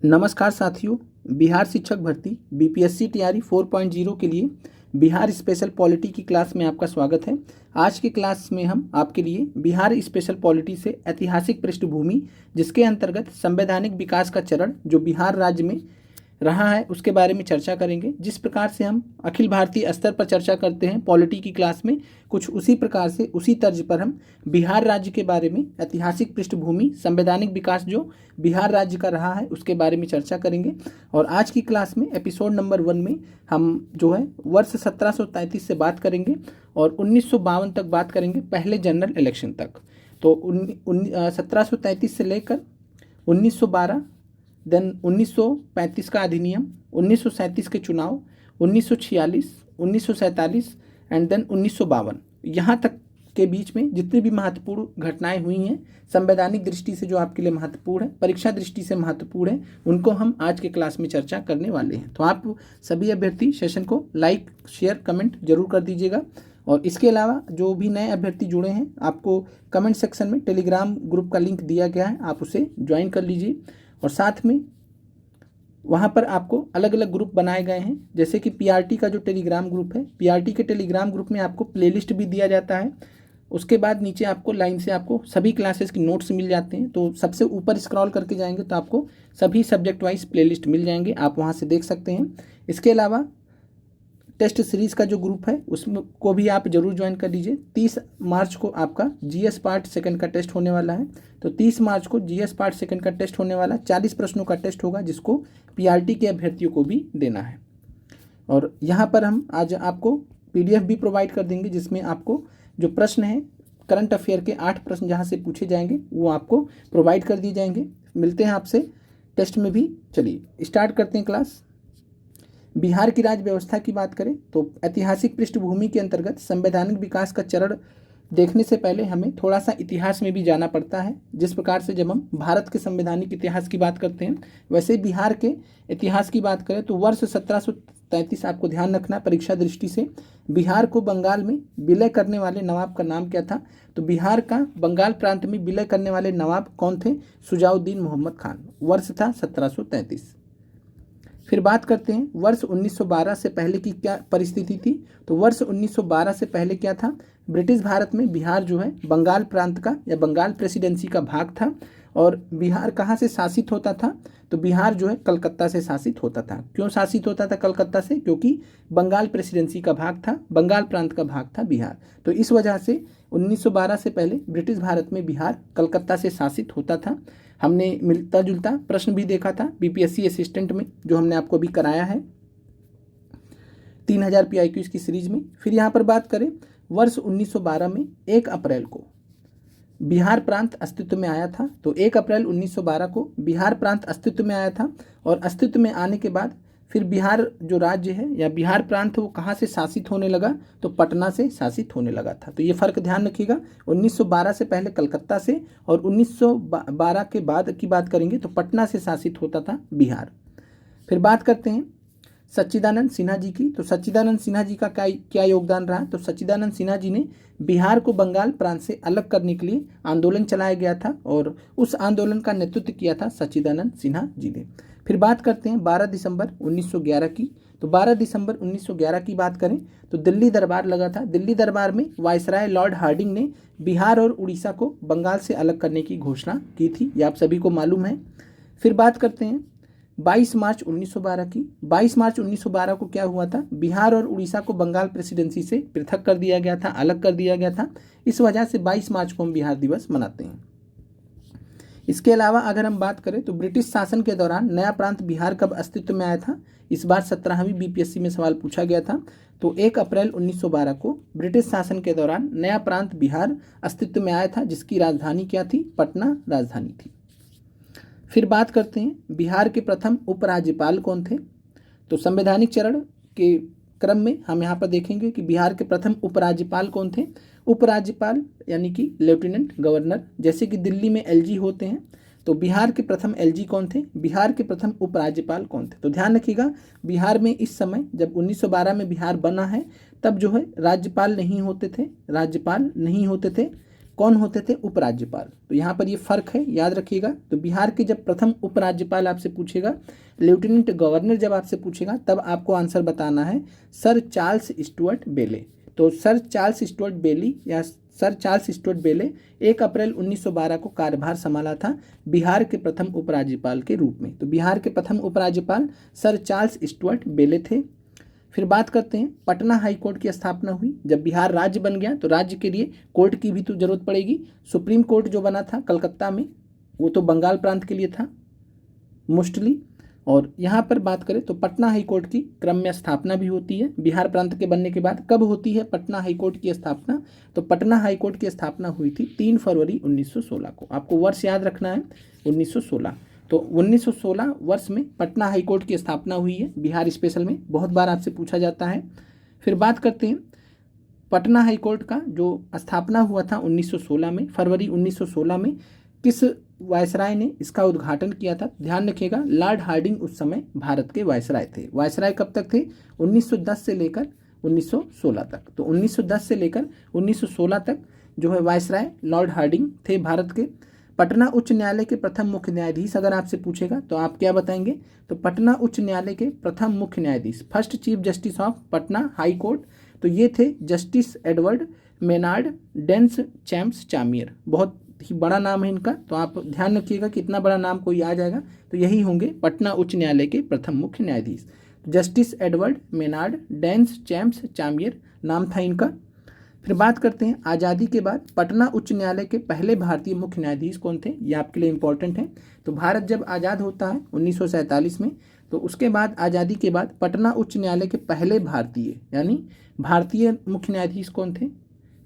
नमस्कार साथियों। बिहार शिक्षक भर्ती बीपीएससी तैयारी 4.0 के लिए बिहार स्पेशल पॉलिटी की क्लास में आपका स्वागत है। आज की क्लास में हम आपके लिए बिहार स्पेशल पॉलिटी से ऐतिहासिक पृष्ठभूमि, जिसके अंतर्गत संवैधानिक विकास का चरण जो बिहार राज्य में रहा है उसके बारे में चर्चा करेंगे। जिस प्रकार से हम अखिल भारतीय स्तर पर चर्चा करते हैं पॉलिटी की क्लास में, कुछ उसी प्रकार से उसी तर्ज पर हम बिहार राज्य के बारे में ऐतिहासिक पृष्ठभूमि, संवैधानिक विकास जो बिहार राज्य का रहा है उसके बारे में चर्चा करेंगे। और आज की क्लास में एपिसोड नंबर 1 में हम जो है वर्ष 1733 से बात करेंगे और 1952 तक बात करेंगे, पहले जनरल इलेक्शन तक। तो 1733 से लेकर 1912, देन 1935 का अधिनियम, 1937 के चुनाव, 1946, 1947 एंड देन 1952, यहाँ तक के बीच में जितनी भी महत्वपूर्ण घटनाएं हुई हैं संवैधानिक दृष्टि से, जो आपके लिए महत्वपूर्ण है, परीक्षा दृष्टि से महत्वपूर्ण है, उनको हम आज के क्लास में चर्चा करने वाले हैं। तो आप सभी अभ्यर्थी सेशन को लाइक, शेयर, कमेंट जरूर कर दीजिएगा। और इसके अलावा जो भी नए अभ्यर्थी जुड़े हैं, आपको कमेंट सेक्शन में टेलीग्राम ग्रुप का लिंक दिया गया है, आप उसे ज्वाइन कर लीजिए। और साथ में वहाँ पर आपको अलग अलग ग्रुप बनाए गए हैं, जैसे कि पीआरटी का जो टेलीग्राम ग्रुप है, पीआरटी के टेलीग्राम ग्रुप में आपको प्लेलिस्ट भी दिया जाता है। उसके बाद नीचे आपको लाइन से आपको सभी क्लासेस की नोट्स मिल जाते हैं। तो सबसे ऊपर स्क्रॉल करके जाएंगे तो आपको सभी सब्जेक्ट वाइज प्लेलिस्ट मिल जाएंगे, आप वहाँ से देख सकते हैं। इसके अलावा टेस्ट सीरीज़ का जो ग्रुप है उसमें को भी आप जरूर ज्वाइन कर लीजिए। 30 मार्च को आपका जीएस पार्ट सेकंड का टेस्ट होने वाला है। तो 30 मार्च को जीएस पार्ट सेकंड का टेस्ट होने वाला, 40 प्रश्नों का टेस्ट होगा, जिसको पीआरटी के अभ्यर्थियों को भी देना है। और यहाँ पर हम आज आपको पीडीएफ भी प्रोवाइड कर देंगे, जिसमें आपको जो प्रश्न है करंट अफेयर के 8 प्रश्न जहाँ से पूछे जाएंगे वो आपको प्रोवाइड कर दिए जाएंगे। मिलते हैं आपसे टेस्ट में भी। चलिए स्टार्ट करते हैं क्लास। बिहार की राज्य व्यवस्था की बात करें तो ऐतिहासिक पृष्ठभूमि के अंतर्गत संवैधानिक विकास का चरण देखने से पहले हमें थोड़ा सा इतिहास में भी जाना पड़ता है। जिस प्रकार से जब हम भारत के संवैधानिक इतिहास की बात करते हैं, वैसे बिहार के इतिहास की बात करें तो वर्ष 1733 आपको ध्यान रखना है परीक्षा दृष्टि से। बिहार को बंगाल में विलय करने वाले नवाब का नाम क्या था? तो बिहार का बंगाल प्रांत में विलय करने वाले नवाब कौन थे? शुजाउद्दीन मोहम्मद खान। वर्ष था 1733। फिर बात करते हैं वर्ष 1912 से पहले की क्या परिस्थिति थी। तो वर्ष 1912 से पहले क्या था? ब्रिटिश भारत में बिहार जो है बंगाल प्रांत का या बंगाल प्रेसिडेंसी का भाग था। और बिहार कहाँ से शासित होता था? तो बिहार जो है कलकत्ता से शासित होता था। क्यों शासित होता था कलकत्ता से? क्योंकि बंगाल प्रेसिडेंसी का भाग था, बंगाल प्रांत का भाग था बिहार। तो इस वजह से 1912 से पहले ब्रिटिश भारत में बिहार कलकत्ता से शासित होता था। हमने मिलता जुलता प्रश्न भी देखा था बीपीएससी असिस्टेंट में, जो हमने आपको अभी कराया है 3000 PIQ की सीरीज में। फिर यहाँ पर बात करें वर्ष 1912 में 1 अप्रैल को बिहार प्रांत अस्तित्व में आया था। तो 1 अप्रैल 1912 को बिहार प्रांत अस्तित्व में आया था। और अस्तित्व में आने के बाद फिर बिहार जो राज्य है या बिहार प्रांत वो कहाँ से शासित होने लगा? तो पटना से शासित होने लगा था। तो ये फर्क ध्यान रखिएगा, 1912 से पहले कलकत्ता से और 1912 के बाद की बात करेंगे तो पटना से शासित होता था बिहार। फिर बात करते हैं सच्चिदानंद सिन्हा जी की। तो सच्चिदानंद सिन्हा जी का क्या योगदान रहा? तो सच्चिदानंद सिन्हा जी ने बिहार को बंगाल प्रांत से अलग करने के लिए आंदोलन चलाया गया था और उस आंदोलन का नेतृत्व किया था सच्चिदानंद सिन्हा जी ने। फिर बात करते हैं 12 दिसंबर 1911 की। तो 12 दिसंबर 1911 की बात करें तो दिल्ली दरबार लगा था। दिल्ली दरबार में वायसराय लॉर्ड हार्डिंग ने बिहार और उड़ीसा को बंगाल से अलग करने की घोषणा की थी, ये आप सभी को मालूम है। फिर बात करते हैं 22 मार्च 1912 की। 22 मार्च 1912 को क्या हुआ था? बिहार और उड़ीसा को बंगाल प्रेसिडेंसी से पृथक कर दिया गया था, अलग कर दिया गया था। इस वजह से 22 मार्च को हम बिहार दिवस मनाते हैं। इसके अलावा अगर हम बात करें तो ब्रिटिश शासन के दौरान नया प्रांत बिहार कब अस्तित्व में आया था? इस बार 17वीं बीपीएससी में सवाल पूछा गया था। तो 1 अप्रैल 1912 को ब्रिटिश शासन के दौरान नया प्रांत बिहार अस्तित्व में आया था, जिसकी राजधानी क्या थी? पटना राजधानी थी। फिर बात करते हैं बिहार के प्रथम उपराज्यपाल कौन थे। तो संवैधानिक चरण के क्रम में हम यहाँ पर देखेंगे कि बिहार के प्रथम उपराज्यपाल कौन थे। उपराज्यपाल यानी कि लेफ्टिनेंट गवर्नर, जैसे कि दिल्ली में एलजी होते हैं, तो बिहार के प्रथम एलजी कौन थे? बिहार के प्रथम उपराज्यपाल कौन थे? तो ध्यान रखिएगा, बिहार में इस समय जब 1912 में बिहार बना है तब जो है राज्यपाल नहीं होते थे, राज्यपाल नहीं होते थे। कौन होते थे? उपराज्यपाल। तो यहाँ पर ये फर्क है, याद रखिएगा। तो बिहार के जब प्रथम उपराज्यपाल आपसे पूछेगा, लेफ्टिनेंट गवर्नर जब आपसे पूछेगा, तब आपको आंसर बताना है सर चार्ल्स स्टुअर्ट बेले। तो सर चार्ल्स स्टुअर्ट बेली या सर चार्ल्स स्टुअर्ट बेले 1 अप्रैल 1912 को कार्यभार संभाला था बिहार के प्रथम उपराज्यपाल के रूप में। तो बिहार के प्रथम उपराज्यपाल सर चार्ल्स स्टुअर्ट बेले थे। फिर बात करते हैं, पटना हाई कोर्ट की स्थापना हुई। जब बिहार राज्य बन गया तो राज्य के लिए कोर्ट की भी तो जरूरत पड़ेगी। सुप्रीम कोर्ट जो बना था कलकत्ता में, वो तो बंगाल प्रांत के लिए था मोस्टली। और यहाँ पर बात करें तो पटना हाई कोर्ट की क्रम में स्थापना भी होती है बिहार प्रांत के बनने के बाद। कब होती है पटना हाई कोर्ट की स्थापना? तो पटना हाई कोर्ट की स्थापना हुई थी 3 फरवरी 1916 को। आपको वर्ष याद रखना है, 1916। तो 1916 वर्ष में पटना हाई कोर्ट की स्थापना हुई है बिहार स्पेशल में, बहुत बार आपसे पूछा जाता है। फिर बात करते हैं पटना हाई कोर्ट का जो स्थापना हुआ था 1916 में, फरवरी 1916 में, किस वायसराय ने इसका उद्घाटन किया था? ध्यान रखिएगा, लॉर्ड हार्डिंग उस समय भारत के वायसराय थे। वायसराय कब तक थे? 1910 से लेकर 1916 तक। तो 1910 से लेकर 1916 तक जो है वायसराय लॉर्ड हार्डिंग थे भारत के। पटना उच्च न्यायालय के प्रथम मुख्य न्यायाधीश अगर आपसे पूछेगा तो आप क्या बताएंगे? तो पटना उच्च न्यायालय के प्रथम मुख्य न्यायाधीश, first chief justice of Patna high court, तो ये थे justice Edward Maynard Des Champs Chamier. बहुत ही बड़ा नाम है इनका, तो आप ध्यान रखिएगा कि इतना बड़ा नाम कोई आ जाएगा तो यही होंगे पटना उच्च न्यायालय के प्रथम मुख्य न्यायाधीश, justice Edward Maynard Des Champs Chamier नाम था इनका। फिर बात करते हैं आज़ादी के बाद पटना उच्च न्यायालय के पहले भारतीय मुख्य न्यायाधीश कौन थे? ये आपके लिए इंपॉर्टेंट है। तो भारत जब आज़ाद होता है 1947 में, तो उसके बाद आज़ादी के बाद पटना उच्च न्यायालय के पहले भारतीय यानी भारतीय मुख्य न्यायाधीश कौन थे?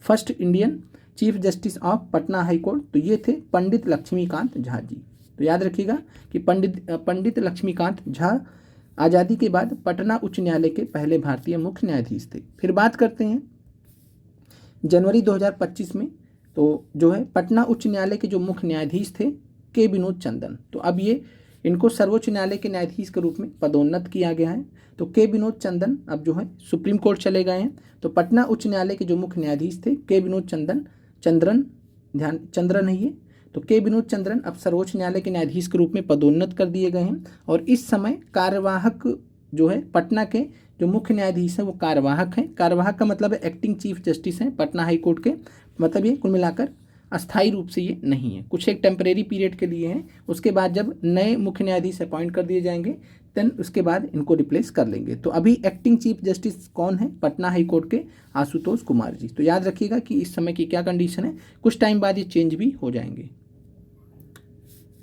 First Indian chief justice of Patna high court, तो ये थे पंडित लक्ष्मीकांत झा जी। तो याद रखिएगा कि पंडित लक्ष्मीकांत झा आज़ादी के बाद पटना उच्च न्यायालय के पहले भारतीय मुख्य न्यायाधीश थे। फिर बात करते हैं जनवरी 2025 में, तो जो है पटना उच्च न्यायालय के जो मुख्य न्यायाधीश थे के विनोद चंदन, तो अब ये इनको सर्वोच्च न्यायालय के न्यायाधीश के रूप में पदोन्नत किया गया है। तो के विनोद चंदन अब जो है सुप्रीम कोर्ट चले गए हैं। तो पटना उच्च न्यायालय के जो मुख्य न्यायाधीश थे के विनोद चंद्रन है ये, तो के विनोद चंद्रन अब सर्वोच्च न्यायालय के न्यायाधीश के रूप में पदोन्नत कर दिए गए हैं। और इस समय कार्यवाहक जो है पटना के जो मुख्य न्यायाधीश हैं वो कार्यवाहक हैं। कार्यवाहक का मतलब है एक्टिंग चीफ जस्टिस हैं पटना हाई कोर्ट के, मतलब ये कुल मिलाकर अस्थायी रूप से ये नहीं है, कुछ एक टेम्परेरी पीरियड के लिए हैं। उसके बाद जब नए मुख्य न्यायाधीश अपॉइंट कर दिए जाएंगे देन उसके बाद इनको रिप्लेस कर लेंगे। तो अभी एक्टिंग चीफ जस्टिस कौन है पटना हाई कोर्ट के? आशुतोष कुमार जी। तो याद रखिएगा कि इस समय की क्या कंडीशन है, कुछ टाइम बाद ये चेंज भी हो जाएंगे।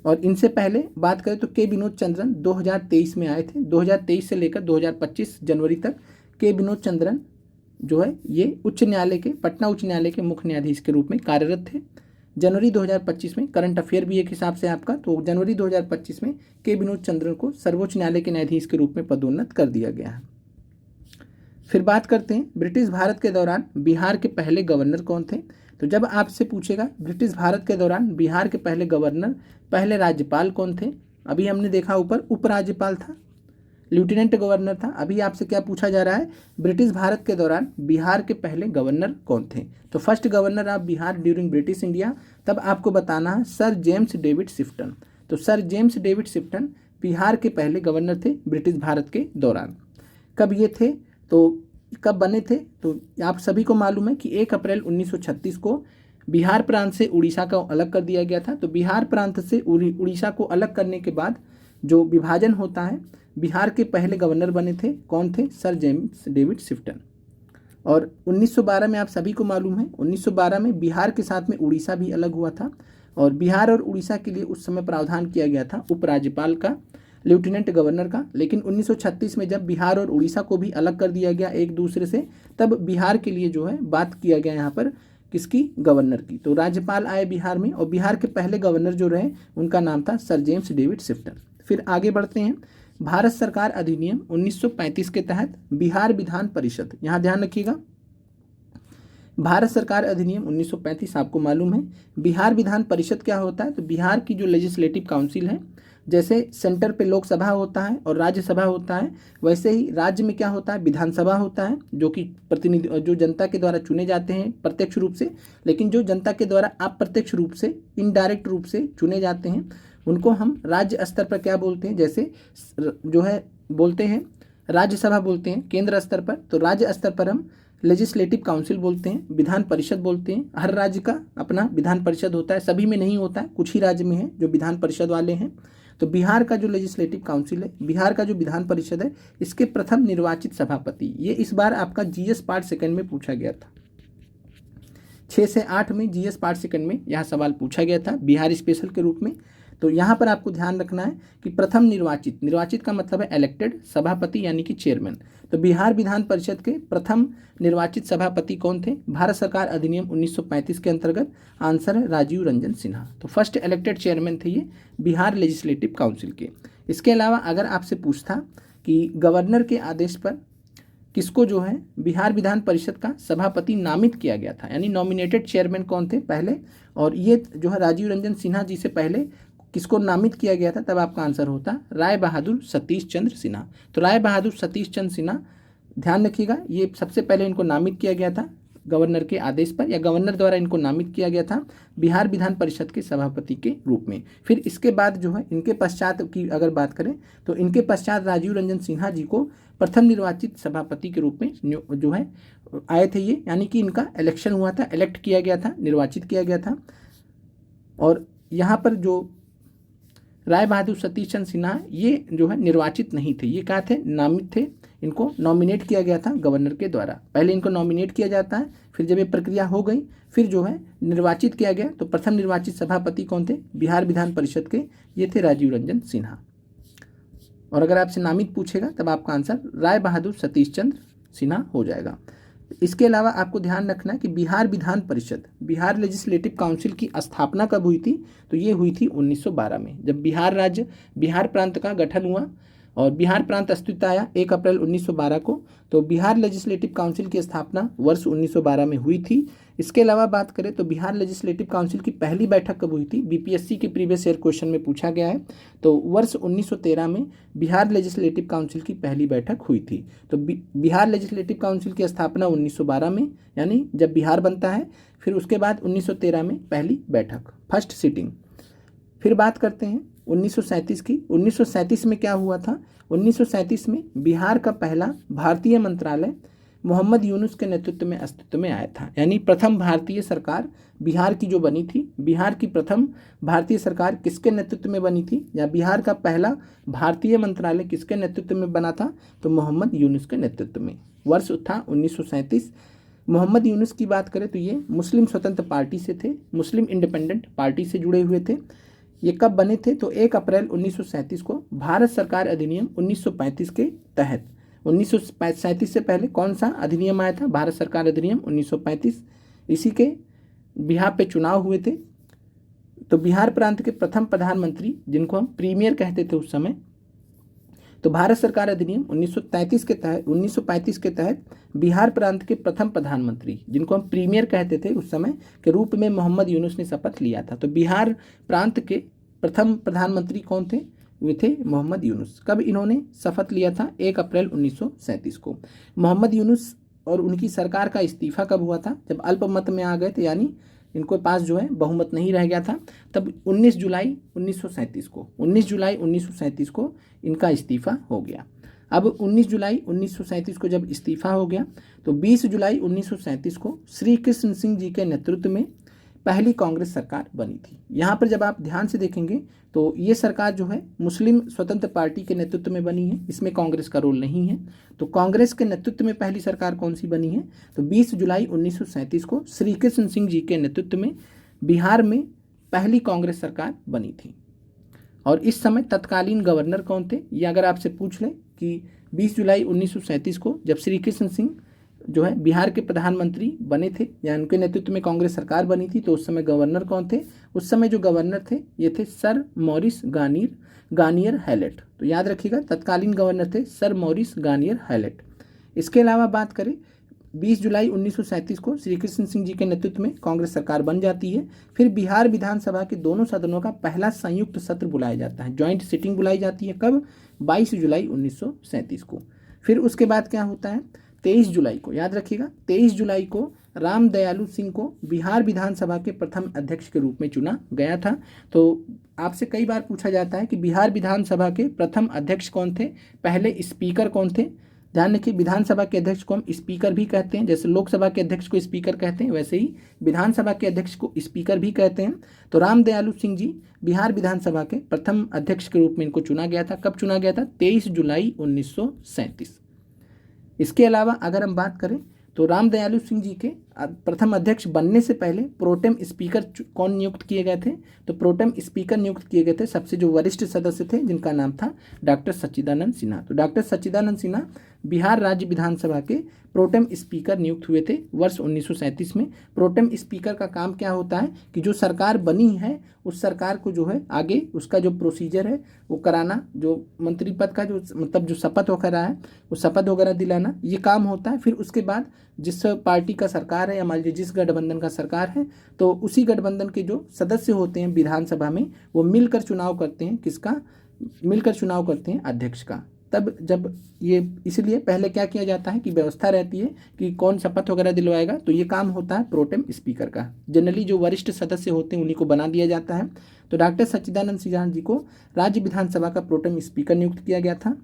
और इनसे पहले बात करें तो के विनोद चंद्रन 2023 में आए थे। 2023 से लेकर 2025 जनवरी तक के विनोद चंद्रन जो है ये उच्च न्यायालय के पटना उच्च न्यायालय के मुख्य न्यायाधीश के रूप में कार्यरत थे। जनवरी 2025 में करंट अफेयर भी एक हिसाब से आपका, तो जनवरी 2025 में के विनोद चंद्रन को सर्वोच्च न्यायालय के न्यायाधीश के रूप में पदोन्नत कर दिया गया है। फिर बात करते हैं ब्रिटिश भारत के दौरान बिहार के पहले गवर्नर कौन थे? तो जब आपसे पूछेगा ब्रिटिश भारत के दौरान बिहार के पहले गवर्नर, पहले राज्यपाल कौन थे? अभी हमने देखा ऊपर उपराज्यपाल था, लेफ्टिनेंट गवर्नर था। अभी आपसे क्या पूछा जा रहा है? ब्रिटिश भारत के दौरान बिहार के पहले गवर्नर कौन थे? तो first governor of Bihar during British India, तब आपको बताना है सर जेम्स डेविड शिफ्टन। तो सर जेम्स डेविड शिफ्टन बिहार के पहले गवर्नर थे ब्रिटिश भारत के दौरान। कब ये थे? तो कब बने थे? तो आप सभी को मालूम है कि 1 अप्रैल 1936 को बिहार प्रांत से उड़ीसा को अलग कर दिया गया था। तो बिहार प्रांत से उड़ीसा को अलग करने के बाद जो विभाजन होता है, बिहार के पहले गवर्नर बने थे कौन थे? Sir James David Sifton. और 1912 में आप सभी को मालूम है 1912 में बिहार के साथ में उड़ीसा भी अलग हुआ था। और बिहार और उड़ीसा के लिए उस समय प्रावधान किया गया था उपराज्यपाल का, लेफ्टिनेंट गवर्नर का। लेकिन 1936 में जब बिहार और उड़ीसा को भी अलग कर दिया गया एक दूसरे से, तब बिहार के लिए जो है बात किया गया यहाँ पर किसकी? गवर्नर की। तो राज्यपाल आए बिहार में और बिहार के पहले गवर्नर जो रहे उनका नाम था सर जेम्स डेविड शिफ्टन। फिर आगे बढ़ते हैं, भारत सरकार अधिनियम 1935 के तहत बिहार विधान परिषद, यहाँ ध्यान रखिएगा भारत सरकार अधिनियम 1935 आपको मालूम है। बिहार विधान परिषद क्या होता है? तो बिहार की जो लेजिस्लेटिव काउंसिल है जैसे सेंटर पे लोकसभा होता है और राज्यसभा होता है, वैसे ही राज्य में क्या होता है, विधानसभा होता है, जो कि प्रतिनिधि जो जनता के द्वारा चुने जाते हैं प्रत्यक्ष रूप से, लेकिन जो जनता के द्वारा अप्रत्यक्ष रूप से इनडायरेक्ट रूप से चुने जाते हैं उनको हम राज्य स्तर पर क्या बोलते हैं, जैसे जो है बोलते हैं राज्यसभा बोलते हैं केंद्र स्तर पर, तो राज्य स्तर पर हम लेजिस्लेटिव काउंसिल बोलते हैं, विधान परिषद बोलते हैं। हर राज्य का अपना विधान परिषद होता है, सभी में नहीं होता है, कुछ ही राज्य में है जो विधान परिषद वाले हैं। तो बिहार का जो लेजिस्लेटिव काउंसिल है, बिहार का जो विधान परिषद है, इसके प्रथम निर्वाचित सभापति, ये इस बार आपका जीएस पार्ट सेकंड में पूछा गया था। 6 से 8 में जीएस पार्ट सेकंड में यह सवाल पूछा गया था बिहार स्पेशल के रूप में। तो यहाँ पर आपको ध्यान रखना है कि प्रथम निर्वाचित, निर्वाचित का मतलब है इलेक्टेड, सभापति यानी कि चेयरमैन। तो बिहार विधान परिषद के प्रथम निर्वाचित सभापति कौन थे, भारत सरकार अधिनियम 1935 के अंतर्गत आंसर है राजीव रंजन सिन्हा। तो फर्स्ट इलेक्टेड चेयरमैन थे ये बिहार लेजिस्लेटिव काउंसिल के। इसके अलावा अगर आपसे पूछता कि गवर्नर के आदेश पर किसको जो है बिहार विधान परिषद का सभापति नामित किया गया था, यानी नॉमिनेटेड चेयरमैन कौन थे पहले, और ये जो है राजीव रंजन सिन्हा जी से पहले किसको नामित किया गया था, तब आपका आंसर होता राय बहादुर सतीश चंद्र सिन्हा। तो राय बहादुर सतीश चंद्र सिन्हा, ध्यान रखिएगा, ये सबसे पहले इनको नामित किया गया था गवर्नर के आदेश पर, या गवर्नर द्वारा इनको नामित किया गया था बिहार विधान परिषद के सभापति के रूप में। फिर इसके बाद जो है इनके पश्चात की अगर बात करें तो इनके पश्चात राजीव रंजन सिन्हा जी को प्रथम निर्वाचित सभापति के रूप में जो है आए थे ये, यानी कि इनका इलेक्शन हुआ था, इलेक्ट किया गया था, निर्वाचित किया गया था। और यहाँ पर जो राय बहादुर सतीश चंद्र सिन्हा ये जो है निर्वाचित नहीं थे, ये क्या थे, नामित थे, इनको नॉमिनेट किया गया था गवर्नर के द्वारा। पहले इनको नॉमिनेट किया जाता है, फिर जब ये प्रक्रिया हो गई फिर जो है निर्वाचित किया गया। तो प्रथम निर्वाचित सभापति कौन थे, बिहार विधान परिषद के, ये थे राजीव रंजन सिन्हा। और अगर आपसे नामित पूछेगा तब आपका आंसर राय बहादुर सतीश चंद्र सिन्हा हो जाएगा। इसके अलावा आपको ध्यान रखना है कि बिहार विधान परिषद, बिहार लेजिस्लेटिव काउंसिल की स्थापना कब हुई थी, तो ये हुई थी 1912 में, जब बिहार राज्य, बिहार प्रांत का गठन हुआ और बिहार प्रांत अस्तित्व आया 1 अप्रैल 1912 को। तो बिहार लेजिस्लेटिव काउंसिल की स्थापना वर्ष 1912 में हुई थी। इसके अलावा बात करें तो बिहार लेजिस्लेटिव काउंसिल की पहली बैठक कब हुई थी, बीपीएससी के प्रीवियस ईयर क्वेश्चन में पूछा गया है। तो वर्ष 1913 में बिहार लेजिस्लेटिव काउंसिल की पहली बैठक हुई थी। तो बिहार लेजिस्लेटिव काउंसिल की स्थापना 1912 में, यानी जब बिहार बनता है, फिर उसके बाद 1913 में पहली बैठक, फर्स्ट सिटिंग। फिर बात करते हैं 1937 की। 1937 में क्या हुआ था, 1937 में बिहार का पहला भारतीय मंत्रालय मोहम्मद यूनुस के नेतृत्व में अस्तित्व में आया था, यानी प्रथम भारतीय सरकार बिहार की जो बनी थी, बिहार की प्रथम भारतीय सरकार किसके नेतृत्व में बनी थी, या बिहार का पहला भारतीय मंत्रालय किसके नेतृत्व में बना था, तो मोहम्मद यूनुस के नेतृत्व में। वर्ष था 1937। मोहम्मद यूनुस की बात करें तो ये मुस्लिम स्वतंत्र पार्टी से थे, मुस्लिम इंडिपेंडेंट पार्टी से जुड़े हुए थे। ये कब बने थे, तो 1 अप्रैल 1937 को भारत सरकार अधिनियम 1935 के तहत, 1937 से पहले कौन सा अधिनियम आया था, भारत सरकार अधिनियम 1935, इसी के बिहार पे चुनाव हुए थे। तो बिहार प्रांत के प्रथम प्रधानमंत्री, जिनको हम प्रीमियर कहते थे उस समय, तो भारत सरकार अधिनियम 1935 के तहत बिहार प्रांत के प्रथम प्रधानमंत्री, जिनको हम प्रीमियर कहते थे उस समय, के रूप में मोहम्मद यूनुस ने शपथ लिया था। तो बिहार प्रांत के प्रथम प्रधानमंत्री कौन थे, वे थे मोहम्मद यूनुस। कब इन्होंने शपथ लिया था, 1 अप्रैल 1937 को। मोहम्मद यूनुस और उनकी सरकार का इस्तीफा कब हुआ था, जब अल्पमत में आ गए थे, यानी इनको पास जो है बहुमत नहीं रह गया था, तब 19 जुलाई 1937 को इनका इस्तीफा हो गया। अब 19 जुलाई 1937 को जब इस्तीफा हो गया, तो 20 जुलाई 1937 को श्री कृष्ण सिंह जी के नेतृत्व में पहली कांग्रेस सरकार बनी थी। यहाँ पर जब आप ध्यान से देखेंगे तो ये सरकार जो है मुस्लिम स्वतंत्र पार्टी के नेतृत्व में बनी है, इसमें कांग्रेस का रोल नहीं है। तो कांग्रेस के नेतृत्व में पहली सरकार कौन सी बनी है, तो 20 जुलाई 1937 को श्री कृष्ण सिंह जी के नेतृत्व में बिहार में पहली कांग्रेस सरकार बनी थी। और इस समय तत्कालीन गवर्नर कौन थे, ये अगर आपसे पूछ लें कि 20 जुलाई 1937 को जब श्री कृष्ण सिंह जो है बिहार के प्रधानमंत्री बने थे, या उनके नेतृत्व में कांग्रेस सरकार बनी थी, तो उस समय गवर्नर कौन थे, उस समय जो गवर्नर थे ये थे सर मॉरिस गार्नियर हैलेट। तो याद रखिएगा, तत्कालीन गवर्नर थे सर मॉरिस गार्नियर हैलेट। इसके अलावा बात करें 20 जुलाई 1937 को श्री कृष्ण सिंह जी के नेतृत्व में कांग्रेस सरकार बन जाती है। फिर बिहार विधानसभा के दोनों सदनों का पहला संयुक्त सत्र बुलाया जाता है, ज्वाइंट सिटिंग बुलाई जाती है। कब? 22 जुलाई 1937 को। फिर उसके बाद क्या होता है? 23 जुलाई को, याद रखिएगा, 23 जुलाई को राम दयालु सिंह को बिहार विधानसभा के प्रथम अध्यक्ष के रूप में चुना गया था। तो आपसे कई बार पूछा जाता है कि बिहार विधानसभा के प्रथम अध्यक्ष कौन थे, पहले स्पीकर कौन थे। ध्यान रखिए, विधानसभा के अध्यक्ष को हम स्पीकर भी कहते हैं, जैसे लोकसभा के अध्यक्ष को स्पीकर कहते हैं, वैसे ही विधानसभा के अध्यक्ष को स्पीकर भी कहते हैं। तो राम दयालु सिंह जी बिहार विधानसभा के प्रथम अध्यक्ष के रूप में इनको चुना गया था। कब चुना गया था? 23 जुलाई 1937। इसके अलावा अगर हम बात करें तो राम दयालु सिंह जी के प्रथम अध्यक्ष बनने से पहले प्रोटेम स्पीकर कौन नियुक्त किए गए थे? तो प्रोटेम स्पीकर नियुक्त किए गए थे सबसे जो वरिष्ठ सदस्य थे, जिनका नाम था डॉक्टर सच्चिदानंद सिन्हा। तो डॉक्टर सच्चिदानंद सिन्हा बिहार राज्य विधानसभा के प्रोटेम स्पीकर नियुक्त हुए थे वर्ष 1937 में। प्रोटेम स्पीकर का काम क्या होता है कि जो सरकार बनी है उस सरकार को जो है आगे उसका जो प्रोसीजर है वो कराना, जो मंत्री पद का जो मतलब जो शपथ वगैरह है वो शपथ वगैरह दिलाना, ये काम होता है। फिर उसके बाद जिस पार्टी का सरकार है या मान लीजिए जिस गठबंधन का सरकार है, तो उसी गठबंधन के जो सदस्य होते हैं विधानसभा में वो मिलकर चुनाव करते हैं। किसका? मिलकर चुनाव करते हैं अध्यक्ष का। तब जब ये इसलिए पहले क्या किया जाता है कि व्यवस्था रहती है कि कौन शपथ वगैरह दिलवाएगा, तो ये काम होता है प्रोटेम स्पीकर का। जनरली जो वरिष्ठ सदस्य होते हैं उन्हीं को बना दिया जाता है। तो डॉक्टर सच्चिदानंद सिन्हा जी को राज्य विधानसभा का प्रोटेम स्पीकर नियुक्त किया गया था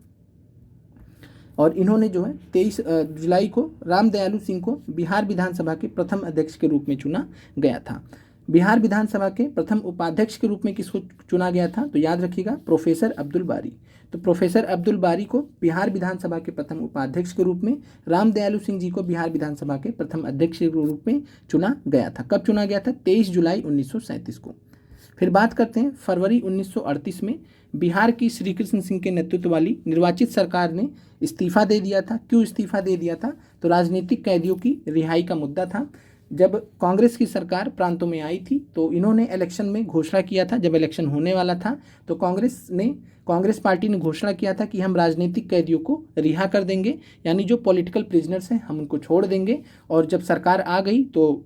और इन्होंने जो है 23 जुलाई को राम दयालु सिंह को बिहार विधानसभा के प्रथम अध्यक्ष के रूप में चुना गया था। बिहार विधानसभा के प्रथम उपाध्यक्ष के रूप में किसको चुना गया था? तो याद रखिएगा, प्रोफेसर अब्दुल बारी। तो प्रोफेसर अब्दुल बारी को बिहार विधानसभा के प्रथम उपाध्यक्ष के रूप में, राम दयालु सिंह जी को बिहार विधानसभा के प्रथम अध्यक्ष के रूप में चुना गया था। कब चुना गया था? 23 जुलाई 1937 को। फिर बात करते हैं फरवरी 1938 में बिहार की श्री कृष्ण सिंह के नेतृत्व वाली निर्वाचित सरकार ने इस्तीफा दे दिया था। क्यों इस्तीफा दे दिया था? तो राजनीतिक कैदियों की रिहाई का मुद्दा था। जब कांग्रेस की सरकार प्रांतों में आई थी तो इन्होंने इलेक्शन में घोषणा किया था, जब इलेक्शन होने वाला था तो कांग्रेस पार्टी ने घोषणा किया था कि हम राजनीतिक कैदियों को रिहा कर देंगे, यानी जो पॉलिटिकल प्रिजनर्स हैं हम उनको छोड़ देंगे। और जब सरकार आ गई तो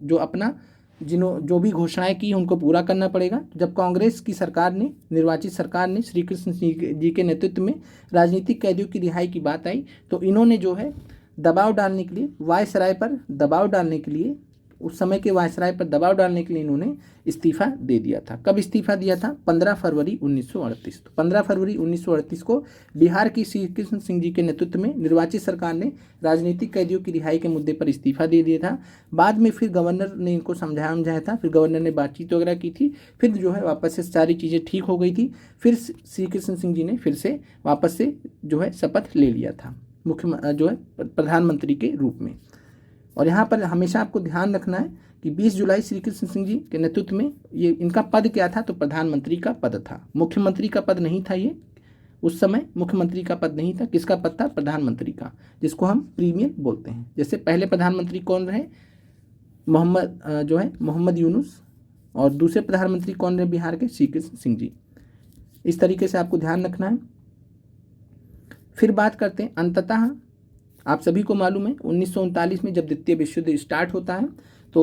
जो भी घोषणाएं की उनको पूरा करना पड़ेगा। जब कांग्रेस की सरकार ने, निर्वाचित सरकार ने श्री कृष्ण सिंह जी के नेतृत्व में राजनीतिक कैदियों की रिहाई की बात आई तो इन्होंने जो है दबाव डालने के लिए, वायसराय पर दबाव डालने के लिए, उस समय के वायसराय पर दबाव डालने के लिए इन्होंने इस्तीफा दे दिया था। कब इस्तीफा दिया था? 15 फरवरी 1938। तो 15 फरवरी 1938 को बिहार की श्री कृष्ण सिंह जी के नेतृत्व में निर्वाचित सरकार ने राजनीतिक कैदियों की रिहाई के मुद्दे पर इस्तीफा दे दिया था। बाद में फिर गवर्नर ने इनको समझाया था, फिर गवर्नर ने बातचीत वगैरह की थी, फिर जो है वापस से सारी चीज़ें ठीक हो गई थी। फिर श्री कृष्ण सिंह जी ने फिर से वापस से जो है शपथ ले लिया था प्रधानमंत्री के रूप में। और यहाँ पर हमेशा आपको ध्यान रखना है कि 20 जुलाई श्री कृष्ण सिंह जी के नेतृत्व में ये इनका पद क्या था? तो प्रधानमंत्री का पद था, मुख्यमंत्री का पद नहीं था। ये उस समय मुख्यमंत्री का पद नहीं था। किसका पद था? प्रधानमंत्री का, जिसको हम प्रीमियर बोलते हैं। जैसे पहले प्रधानमंत्री कौन रहे? मोहम्मद यूनुस, और दूसरे प्रधानमंत्री कौन रहे बिहार के? श्री कृष्ण सिंह जी। इस तरीके से आपको ध्यान रखना है। फिर बात करते हैं, अंततः आप सभी को मालूम है 1939 में जब द्वितीय विश्व युद्ध स्टार्ट होता है तो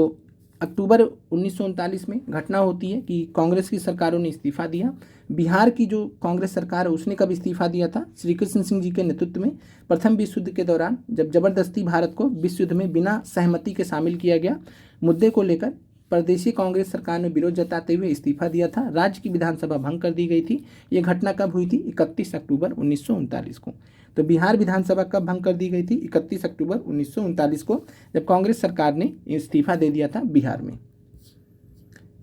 अक्टूबर 1939 में घटना होती है कि कांग्रेस की सरकारों ने इस्तीफा दिया। बिहार की जो कांग्रेस सरकार है उसने कब इस्तीफा दिया था? श्री कृष्ण सिंह जी के नेतृत्व में प्रथम विश्व युद्ध के दौरान, जब जबरदस्ती भारत को विश्व युद्ध में बिना सहमति के शामिल किया गया, मुद्दे को लेकर प्रदेशी कांग्रेस सरकार ने विरोध जताते हुए इस्तीफा दिया था। राज्य की विधानसभा भंग कर दी गई थी। ये घटना कब हुई थी? 31 अक्टूबर 1939 को। तो बिहार विधानसभा कब भंग कर दी गई थी? 31 अक्टूबर 1939 को, जब कांग्रेस सरकार ने इस्तीफा दे दिया था बिहार में।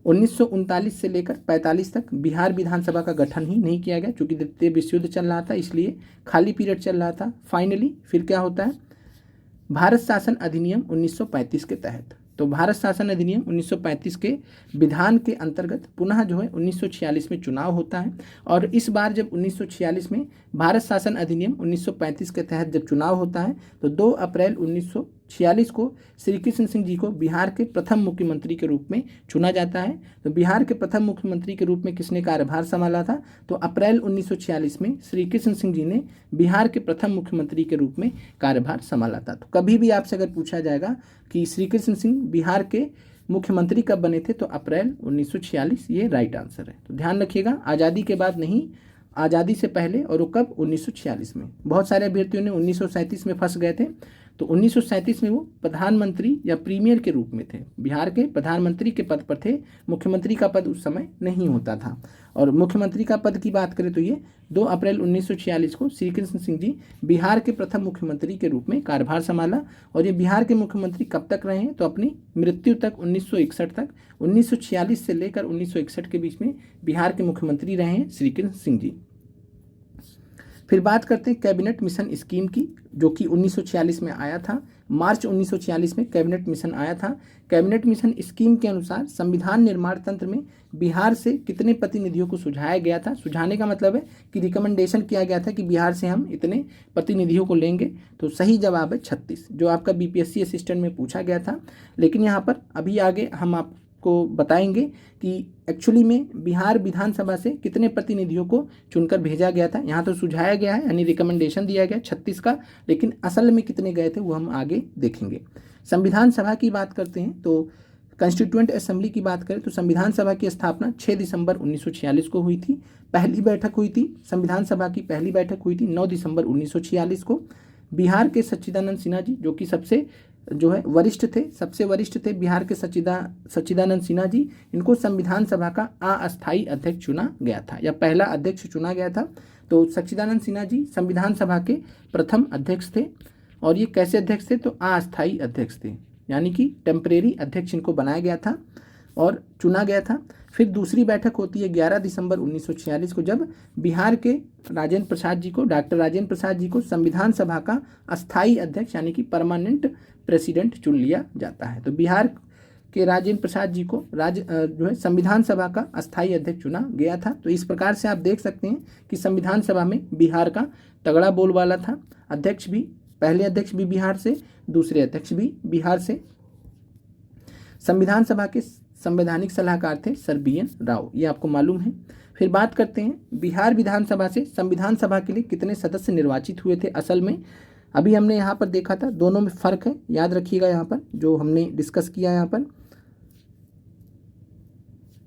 1939 से लेकर 45 तक बिहार विधानसभा का गठन ही नहीं किया गया, क्योंकि द्वितीय विश्व युद्ध चल रहा था, इसलिए खाली पीरियड चल रहा था। फाइनली फिर क्या होता है? भारत शासन अधिनियम 1935 के तहत, तो भारत शासन अधिनियम 1935 के विधान के अंतर्गत पुनः जो है 1946 में चुनाव होता है। और इस बार जब 1946 में भारत शासन अधिनियम 1935 के तहत जब चुनाव होता है तो 2 अप्रैल 1946 को श्री कृष्ण सिंह जी को बिहार के प्रथम मुख्यमंत्री के रूप में चुना जाता है। तो बिहार के प्रथम मुख्यमंत्री के रूप में किसने कार्यभार संभाला था? तो अप्रैल 1946 में श्री कृष्ण सिंह जी ने बिहार के प्रथम मुख्यमंत्री के रूप में कार्यभार संभाला था। तो कभी भी आपसे अगर पूछा जाएगा कि श्री कृष्ण सिंह बिहार के मुख्यमंत्री कब बने थे, तो अप्रैल 1946 ये राइट आंसर है। तो ध्यान रखिएगा, आज़ादी के बाद नहीं, आज़ादी से पहले, और वो कब? 1946 में। बहुत सारे अभ्यर्थियों ने 1937 में फंस गए थे। तो 1937 में वो प्रधानमंत्री या प्रीमियर के रूप में थे, बिहार के प्रधानमंत्री के पद पर थे। मुख्यमंत्री का पद उस समय नहीं होता था। और मुख्यमंत्री का पद की बात करें तो ये 2 अप्रैल 1946 को श्री कृष्ण सिंह जी बिहार के प्रथम मुख्यमंत्री के रूप में कार्यभार संभाला। और ये बिहार के मुख्यमंत्री कब तक रहे हैं? तो अपनी मृत्यु तक, 1961 तक, 1946 से लेकर 1961 के बीच में बिहार के मुख्यमंत्री रहे हैं श्री कृष्ण सिंह जी। फिर बात करते हैं कैबिनेट मिशन स्कीम की, जो कि 1946 में आया था। मार्च 1946 में कैबिनेट मिशन आया था। कैबिनेट मिशन स्कीम के अनुसार संविधान निर्माण तंत्र में बिहार से कितने प्रतिनिधियों को सुझाया गया था? सुझाने का मतलब है कि रिकमेंडेशन किया गया था कि बिहार से हम इतने प्रतिनिधियों को लेंगे। तो सही जवाब है 36, जो आपका बीपीएससी असिस्टेंट में पूछा गया था। लेकिन यहाँ पर अभी आगे हम आपको बताएंगे कि एक्चुअली में बिहार विधानसभा से कितने प्रतिनिधियों को चुनकर भेजा गया था। यहाँ तो सुझाया गया है, यानी रिकमेंडेशन दिया गया 36 का, लेकिन असल में कितने गए थे वो हम आगे देखेंगे। संविधान सभा की बात करते हैं तो कॉन्स्टिट्यूएंट असेंबली की बात करें तो संविधान सभा की स्थापना 6 दिसंबर 1946 को हुई थी। पहली बैठक हुई थी, संविधान सभा की पहली बैठक हुई थी 9 दिसंबर 1946 को। बिहार के सच्चिदानंद सिन्हा जी, जो कि सबसे वरिष्ठ थे बिहार के सच्चिदानंद सिन्हा जी, इनको संविधान सभा का अस्थायी अध्यक्ष चुना गया था, या पहला अध्यक्ष चुना गया था। तो सच्चिदानंद सिन्हा जी संविधान सभा के प्रथम अध्यक्ष थे। और ये कैसे अध्यक्ष थे? तो अस्थायी अध्यक्ष थे, यानी कि टेम्परेरी अध्यक्ष इनको बनाया गया था और चुना गया था। फिर दूसरी बैठक होती है 11 दिसंबर 1946 को, जब बिहार के राजेंद्र प्रसाद जी को, डॉक्टर राजेंद्र प्रसाद जी को संविधान सभा का अस्थायी अध्यक्ष यानी कि परमानेंट प्रेसिडेंट चुन लिया जाता है। तो बिहार के राजेंद्र प्रसाद जी को जो है संविधान सभा का अस्थायी अध्यक्ष चुना गया था। तो इस प्रकार से आप देख सकते हैं कि संविधान सभा में बिहार का तगड़ा बोलबाला था। अध्यक्ष भी, पहले अध्यक्ष भी बिहार से, दूसरे अध्यक्ष भी बिहार से। संविधान सभा के संवैधानिक सलाहकार थे सर BN राव, ये आपको मालूम है। फिर बात करते हैं बिहार विधानसभा से संविधान सभा के लिए कितने सदस्य निर्वाचित हुए थे असल में। अभी हमने यहाँ पर देखा था, दोनों में फ़र्क है, याद रखिएगा। यहाँ पर जो हमने डिस्कस किया,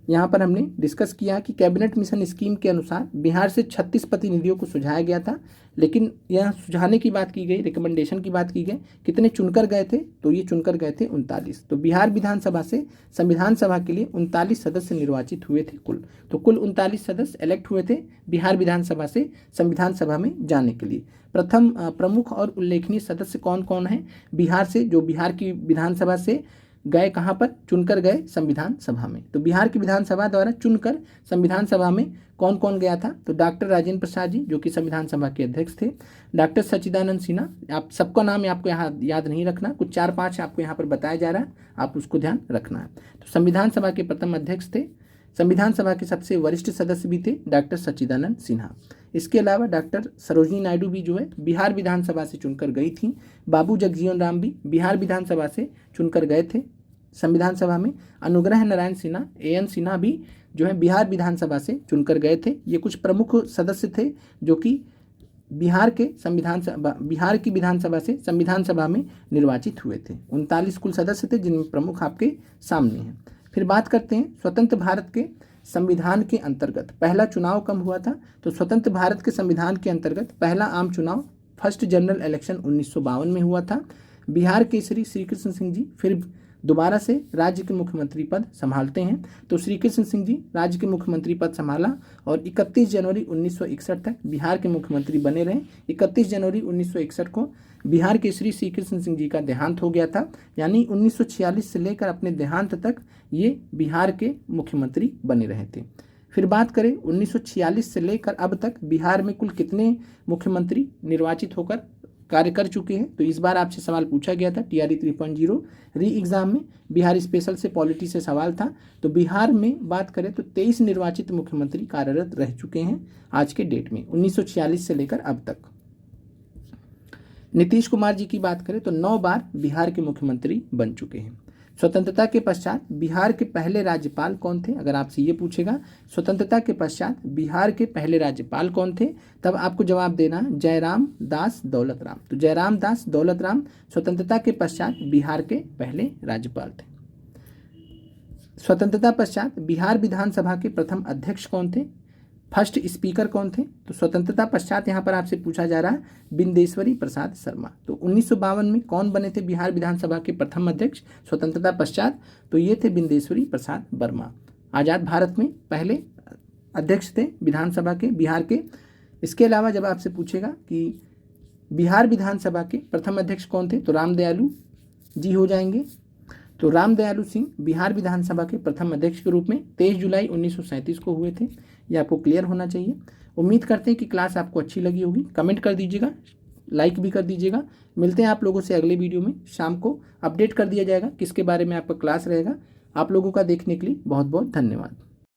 यहाँ पर हमने डिस्कस किया कि कैबिनेट मिशन स्कीम के अनुसार बिहार से 36 प्रतिनिधियों को सुझाया गया था। लेकिन यहाँ सुझाने की बात की गई, रिकमेंडेशन की बात की गई, कितने चुनकर गए थे? तो ये चुनकर गए थे 39। तो बिहार विधानसभा से संविधान सभा के लिए 39 सदस्य निर्वाचित हुए थे कुल। तो कुल 39 सदस्य इलेक्ट हुए थे बिहार विधानसभा से संविधान सभा में जाने के लिए। प्रथम प्रमुख और उल्लेखनीय सदस्य कौन कौन है बिहार से, जो बिहार की विधानसभा से गए कहाँ पर? चुनकर गए संविधान सभा में। तो बिहार की विधानसभा द्वारा चुनकर संविधान सभा में कौन कौन गया था? तो डॉक्टर राजेंद्र प्रसाद जी, जो कि संविधान सभा के अध्यक्ष थे, डॉक्टर सच्चिदानंद सिन्हा, आप सबका नाम आपको यहाँ याद नहीं रखना, कुछ 4-5 आपको यहाँ पर बताया जा रहा है, आप उसको ध्यान रखना है। तो संविधान सभा के प्रथम अध्यक्ष थे। संविधान सभा के सबसे वरिष्ठ सदस्य भी थे डॉक्टर सच्चिदानंद सिन्हा। इसके अलावा डॉक्टर सरोजिनी नायडू भी जो है बिहार विधानसभा से चुनकर गई थी। बाबू जगजीवन राम भी बिहार विधानसभा से चुनकर गए थे संविधान सभा में। अनुग्रह नारायण सिन्हा, AN सिन्हा भी जो है बिहार विधानसभा से चुनकर गए थे। ये कुछ प्रमुख सदस्य थे जो कि बिहार की विधानसभा से संविधान सभा में निर्वाचित हुए थे। 39 कुल सदस्य थे, जिनमें प्रमुख आपके सामने हैं। फिर बात करते हैं स्वतंत्र भारत के संविधान के अंतर्गत पहला चुनाव कब हुआ था? तो स्वतंत्र भारत के संविधान के अंतर्गत पहला आम चुनाव फर्स्ट जनरल इलेक्शन 1952 में हुआ था। बिहार के श्री कृष्ण सिंह जी फिर दोबारा से राज्य के मुख्यमंत्री पद संभालते हैं। तो श्री कृष्ण सिंह जी राज्य के मुख्यमंत्री पद संभाला और 31 जनवरी 1961 तक बिहार के मुख्यमंत्री बने रहे। 31 जनवरी 1961 को बिहार के श्री कृष्ण सिंह जी का देहांत हो गया था, यानी 1946 से लेकर अपने देहांत तक ये बिहार के मुख्यमंत्री बने रहे थे। फिर बात करें 1946 से लेकर अब तक बिहार में कुल कितने मुख्यमंत्री निर्वाचित होकर कार्य कर चुके हैं? तो इस बार आपसे सवाल पूछा गया था TRE 3.0 री एग्जाम में, बिहार स्पेशल से पॉलिटी से सवाल था। तो बिहार में बात करें तो 23 निर्वाचित मुख्यमंत्री कार्यरत रह चुके हैं आज के डेट में, 1946 से लेकर अब तक। नीतीश कुमार जी की बात करें तो 9 बार बिहार के मुख्यमंत्री बन चुके हैं। स्वतंत्रता के पश्चात बिहार के पहले राज्यपाल कौन थे, अगर आपसे ये पूछेगा स्वतंत्रता के पश्चात बिहार के पहले राज्यपाल कौन थे, तब आपको जवाब देना जयराम दास दौलत राम। तो जयराम दास दौलत राम स्वतंत्रता के पश्चात बिहार के पहले राज्यपाल थे। स्वतंत्रता पश्चात बिहार विधानसभा के प्रथम अध्यक्ष कौन थे, फर्स्ट स्पीकर कौन थे, तो स्वतंत्रता पश्चात यहाँ पर आपसे पूछा जा रहा है बिंदेश्वरी प्रसाद शर्मा। तो 1952 में कौन बने थे बिहार विधानसभा के प्रथम अध्यक्ष स्वतंत्रता पश्चात, तो ये थे बिंदेश्वरी प्रसाद वर्मा। आज़ाद भारत में पहले अध्यक्ष थे विधानसभा के बिहार के। इसके अलावा जब आपसे पूछेगा कि बिहार विधानसभा के प्रथम अध्यक्ष कौन थे, तो रामदयालु जी हो जाएंगे। तो रामदयालु सिंह बिहार विधानसभा के प्रथम अध्यक्ष के रूप में 23 जुलाई 1937 को हुए थे। ये आपको क्लियर होना चाहिए। उम्मीद करते हैं कि क्लास आपको अच्छी लगी होगी। कमेंट कर दीजिएगा, लाइक भी कर दीजिएगा। मिलते हैं आप लोगों से अगले वीडियो में। शाम को अपडेट कर दिया जाएगा किसके बारे में आपका क्लास रहेगा। आप लोगों का देखने के लिए बहुत बहुत धन्यवाद।